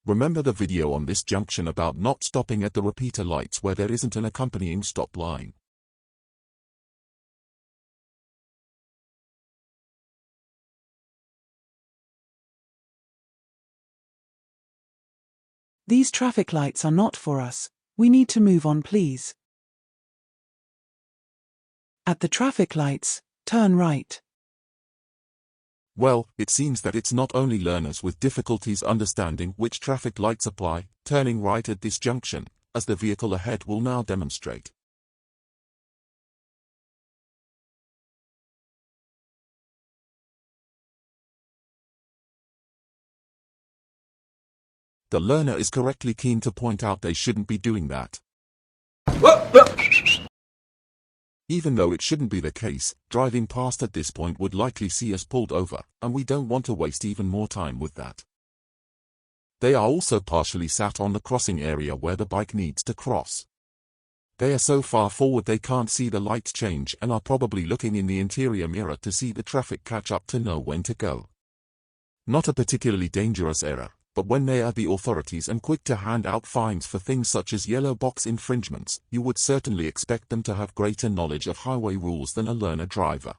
Remember the video on this junction about not stopping at the repeater lights where there isn't an accompanying stop line. These traffic lights are not for us. We need to move on, please. At the traffic lights, turn right. Well, it seems that it's not only learners with difficulties understanding which traffic lights apply, turning right at this junction, as the vehicle ahead will now demonstrate. The learner is correctly keen to point out they shouldn't be doing that. Even though it shouldn't be the case, driving past at this point would likely see us pulled over, and we don't want to waste even more time with that. They are also partially sat on the crossing area where the bike needs to cross. They are so far forward they can't see the lights change and are probably looking in the interior mirror to see the traffic catch up to know when to go. Not a particularly dangerous error, but when they are the authorities and quick to hand out fines for things such as yellow box infringements, you would certainly expect them to have greater knowledge of highway rules than a learner driver.